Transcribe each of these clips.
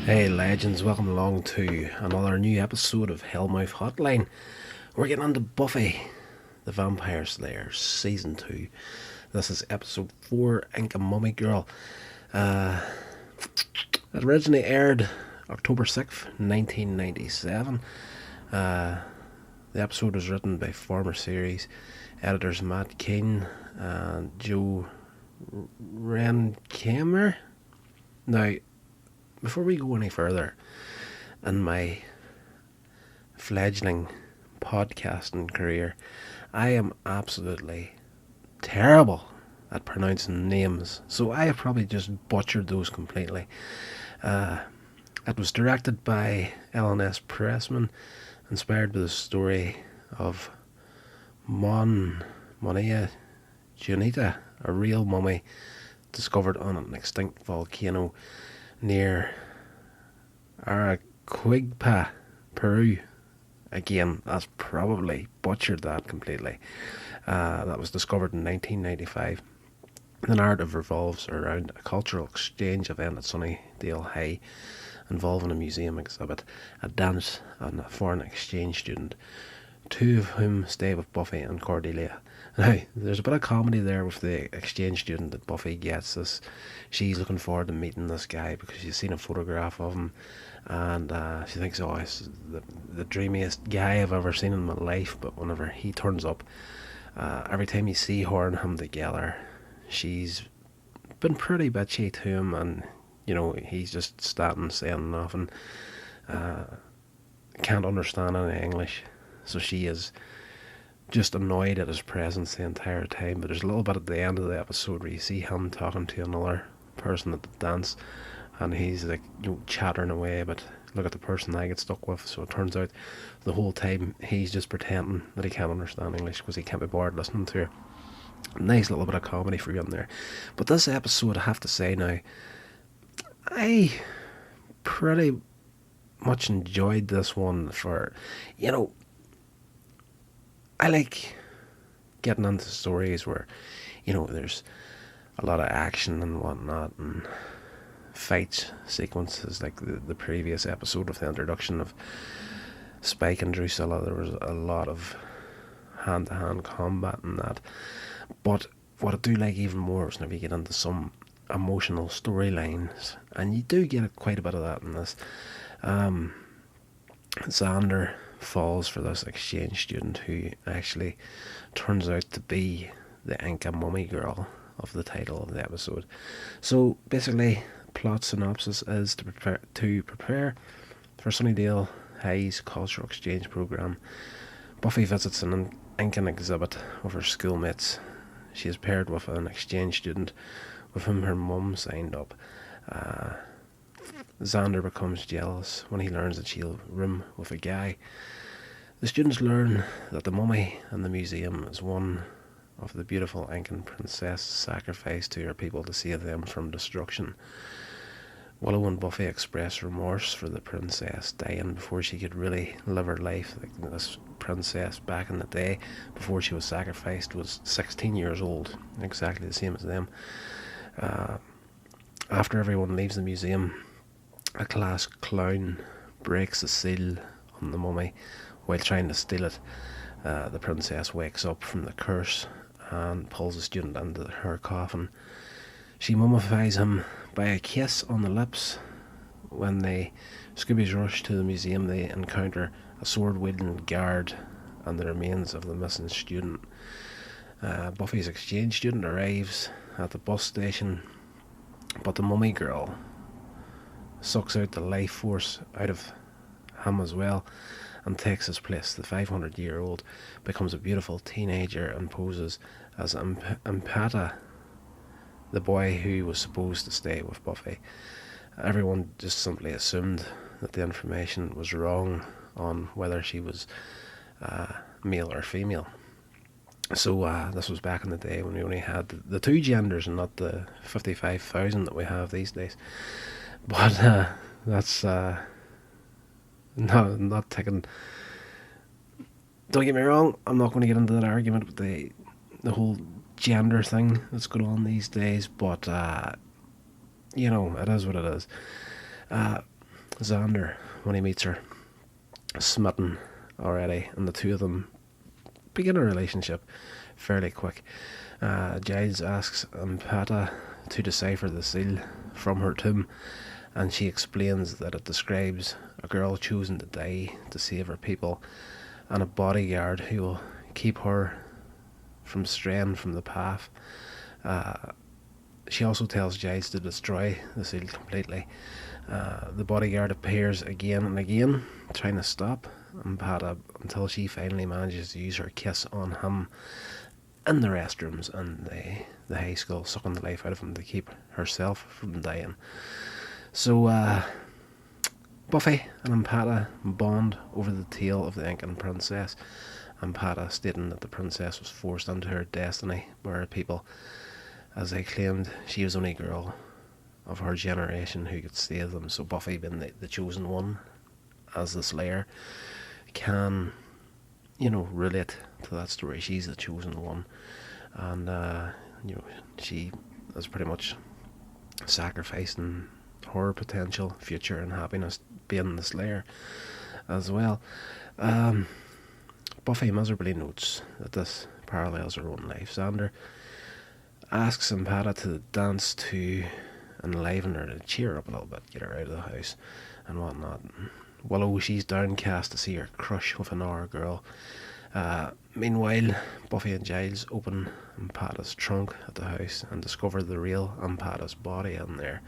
Hey legends, welcome along to another new episode of Hellmouth Hotline. We're getting on to Buffy, the Vampire Slayer, Season 2. This is Episode 4, Inca Mummy Girl. It originally aired October 6th, 1997. The episode was written by former series editors Matt Keane and Joe Renkamer. Now, before we go any further in my fledgling podcasting career, I am absolutely terrible at pronouncing names, so I have probably just butchered those completely. It was directed by L&S Pressman, inspired by the story of Monia Junita, a real mummy discovered on an extinct volcano near Arequipa, Peru. Again, that's probably butchered that completely. That was discovered in 1995. The narrative revolves around a cultural exchange event at Sunnydale High involving a museum exhibit, a dance, and a foreign exchange student, two of whom stay with Buffy and Cordelia. Now, there's a bit of comedy there with the exchange student that Buffy gets. She's looking forward to meeting this guy because she's seen a photograph of him, and she thinks, oh, it's the dreamiest guy I've ever seen in my life. But whenever he turns up, every time you see her and him together, she's been pretty bitchy to him, and he's just standing saying nothing, can't understand any English, so she is just annoyed at his presence the entire time. But there's a little bit at the end of the episode where you see him talking to another person at the dance, and he's like chattering away, but look at the person I get stuck with. So it turns out the whole time he's just pretending that he can't understand English because he can't be bored listening to her. Nice little bit of comedy for you in there. But this episode, I have to say now, I pretty much enjoyed this one for, I like getting into stories where, there's a lot of action and whatnot, and fight sequences like the previous episode with the introduction of Spike and Drusilla. There was a lot of hand-to-hand combat in that. But what I do like even more is whenever you get into some emotional storylines, and you do get quite a bit of that in this. Xander falls for this exchange student who actually turns out to be the Inca Mummy Girl of the title of the episode. So basically, plot synopsis is to prepare for Sunnydale High's cultural exchange program. Buffy visits an Incan exhibit with her schoolmates. She is paired with an exchange student with whom her mum signed up. Xander becomes jealous when he learns that she'll room with a guy. The students learn that the mummy in the museum is one of the beautiful Incan princesses sacrificed to her people to save them from destruction. Willow and Buffy express remorse for the princess dying before she could really live her life. Like, this princess back in the day, before she was sacrificed, was 16 years old, exactly the same as them. After everyone leaves the museum, a class clown breaks the seal on the mummy while trying to steal it. The princess wakes up from the curse and pulls the student into her coffin. She mummifies him by a kiss on the lips. When the Scoobies rush to the museum, they encounter a sword-wielding guard and the remains of the missing student. Buffy's exchange student arrives at the bus station, but the mummy girl sucks out the life force out of him as well and takes his place. The 500-year-old becomes a beautiful teenager and poses as Impata, the boy who was supposed to stay with Buffy. Everyone just simply assumed that the information was wrong on whether she was male or female. So this was back in the day when we only had the two genders and not the 55,000 that we have these days. But that's not taking. Don't get me wrong, I'm not going to get into that argument with the whole gender thing that's going on these days, but it is what it is. Xander, when he meets her, is smitten already, and the two of them begin a relationship fairly quick. Giles asks Ampata to decipher the seal from her tomb, and she explains that it describes a girl choosing to die to save her people, and a bodyguard who will keep her from straying from the path. She also tells Giles to destroy the seal completely. The bodyguard appears again and again, trying to stop Ampata until she finally manages to use her kiss on him in the restrooms and the high school, sucking the life out of him to keep herself from dying. So Buffy and Ampata bond over the tale of the Incan princess. Ampata stating that the princess was forced into her destiny by her people, as they claimed she was the only girl of her generation who could save them. So Buffy, being the chosen one as the Slayer, can, relate to that story. She's the chosen one, and she is pretty much sacrificing her potential future and happiness being the Slayer as well. Buffy miserably notes that this parallels her own life. Xander asks Ampata to dance to enliven her, to cheer her up a little bit, get her out of the house and whatnot. Willow, she's downcast to see her crush with another girl. Meanwhile, Buffy and Giles open Ampata's trunk at the house and discover the real Ampata's body in there.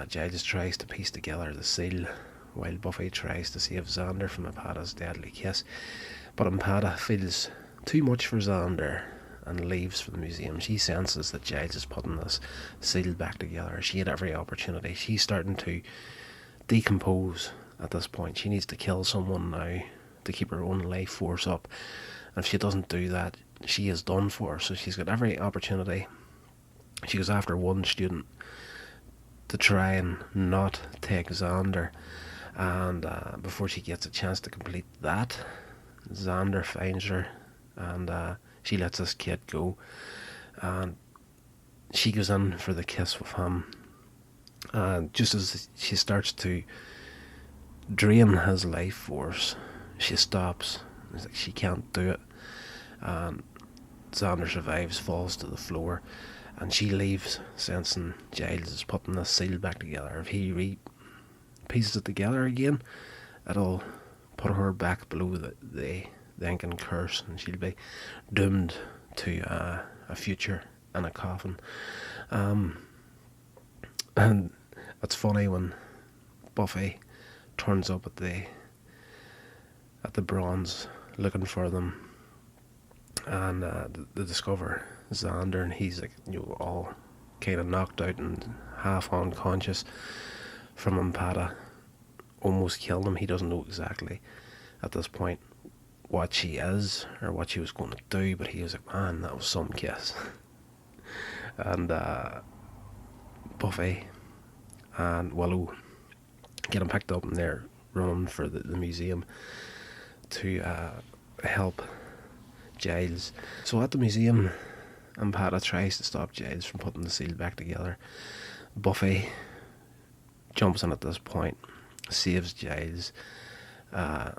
Giles tries to piece together the seal, while Buffy tries to save Xander from Ampata's deadly kiss. But Ampata feels too much for Xander and leaves for the museum. She senses that Giles is putting this seal back together. She had every opportunity. She's starting to decompose at this point. She needs to kill someone now to keep her own life force up. And if she doesn't do that, she is done for. So she's got every opportunity. She goes after one student to try and not take Xander. And before she gets a chance to complete that, Xander finds her, and she lets this kid go, and she goes in for the kiss with him, and just as she starts to drain his life force, she stops. It's like she can't do it, and Xander survives, falls to the floor, and she leaves, sensing Giles is putting this seal back together. If he pieces it together again, it'll put her back below the Incan curse, and she'll be doomed to a future in a coffin. And it's funny when Buffy turns up at the bronze looking for them, and they discover Xander, and he's like, all kind of knocked out and half unconscious from Ampata. Almost killed him. He doesn't know exactly at this point what she is or what she was going to do, but he was like, man, that was some kiss. And Buffy and Willow get him picked up, and they're running for the museum to help Giles. So at the museum, Ampata tries to stop Giles from putting the seal back together. Buffy jumps in at this point, saves Giles, and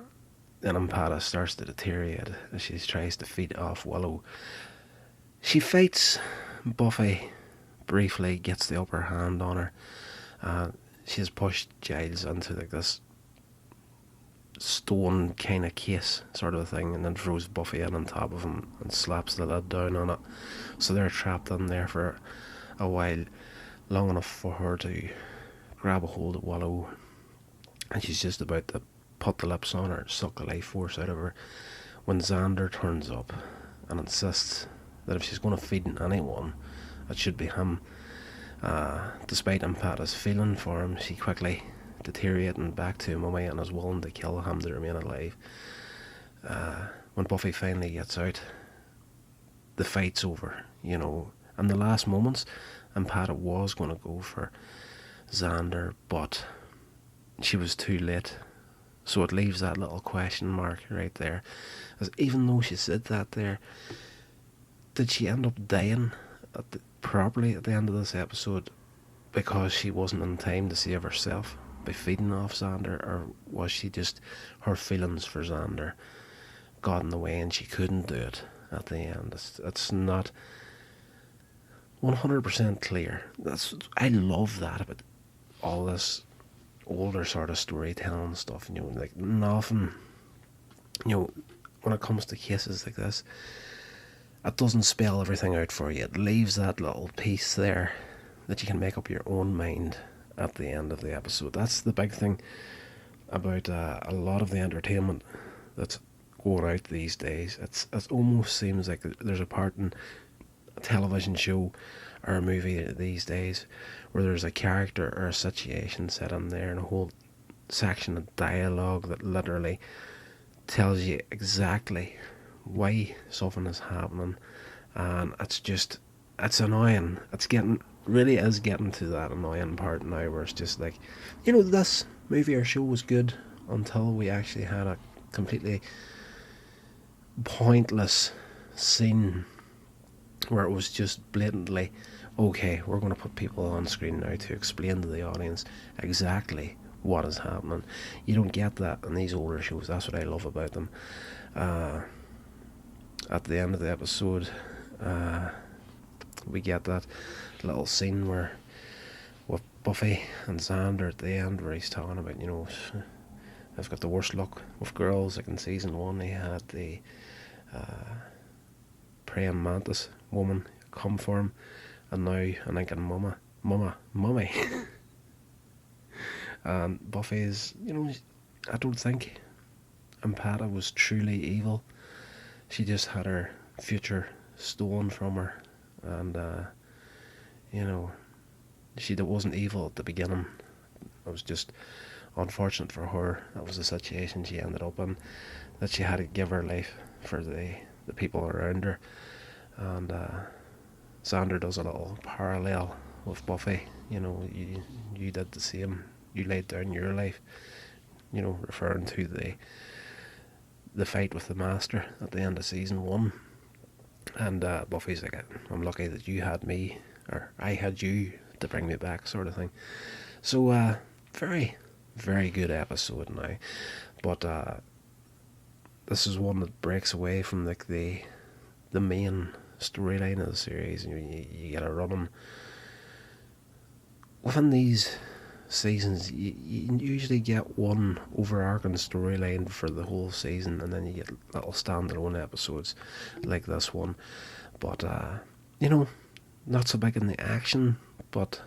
Ampata starts to deteriorate as she tries to feed off Willow. She fights Buffy briefly, gets the upper hand on her. She has pushed Giles into like this stone kind of case sort of a thing, and then throws Buffy in on top of him and slaps the lid down on it. So they're trapped in there for a while, long enough for her to grab a hold of Willow, and she's just about to put the lips on her, suck the life force out of her, when Xander turns up and insists that if she's going to feed anyone, it should be him. Despite Ampata's feeling for him, she quickly deteriorating back to a mummy and is willing to kill him to remain alive. When Buffy finally gets out, the fight's over, In the last moments, Ampata was going to go for Xander, but she was too late. So it leaves that little question mark right there. As even though she said that there, did she end up dying properly at the end of this episode because she wasn't in time to save herself? by feeding off Xander, or was she just, her feelings for Xander got in the way and she couldn't do it at the end? It's not 100% clear. I love that about all this older sort of storytelling stuff, you know, like nothing, you know, when it comes to cases like this, it doesn't spell everything out for you. It leaves that little piece there that you can make up your own mind at the end of the episode. That's the big thing about a lot of the entertainment that's going out these days. It almost seems like there's a part in a television show or a movie these days where there's a character or a situation set in there and a whole section of dialogue that literally tells you exactly why something is happening, and it's annoying. Really is getting to that annoying part now where it's just like, you know, this movie or show was good until we actually had a completely pointless scene where it was just blatantly, okay, we're going to put people on screen now to explain to the audience exactly what is happening. You don't get that in these older shows. That's what I love about them. At the end of the episode, we get that little scene where with Buffy and Xander at the end, where he's talking about, you know, I've got the worst luck with girls. Like in season 1 he had the praying mantis woman come for him, and now an Inca Mummy and Buffy's, you know, I don't think Impata was truly evil. She just had her future stolen from her, and you know, she wasn't evil at the beginning. It was just unfortunate for her. That was the situation she ended up in, that she had to give her life for the people around her. And Xander does a little parallel with Buffy. You know, you did the same. You laid down your life, you know, referring to the fight with the Master at the end of season 1. And Buffy's like, I'm lucky that you had me, or I had you to bring me back, sort of thing. So very, very good episode now. But this is one that breaks away from like the main storyline of the series. You get a running within these seasons. You usually get one overarching storyline for the whole season, and then you get little standalone episodes like this one. But you know, not so big in the action, but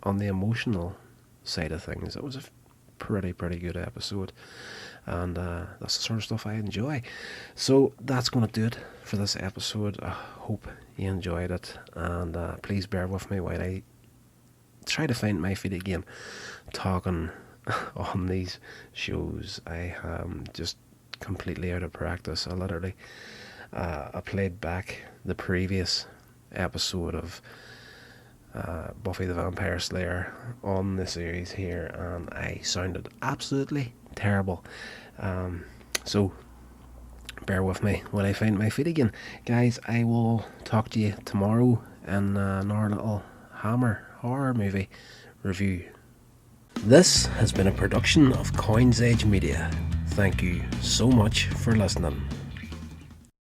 on the emotional side of things, it was a pretty good episode, and that's the sort of stuff I enjoy. So that's going to do it for this episode. I hope you enjoyed it, and please bear with me while I try to find my feet again talking on these shows. I am just completely out of practice. I played back the previous episode of Buffy the Vampire Slayer on the series here, and I sounded absolutely terrible. So bear with me when I find my feet again. Guys, I will talk to you tomorrow in another little Hammer horror movie review. This has been a production of Coins Age Media. Thank you so much for listening.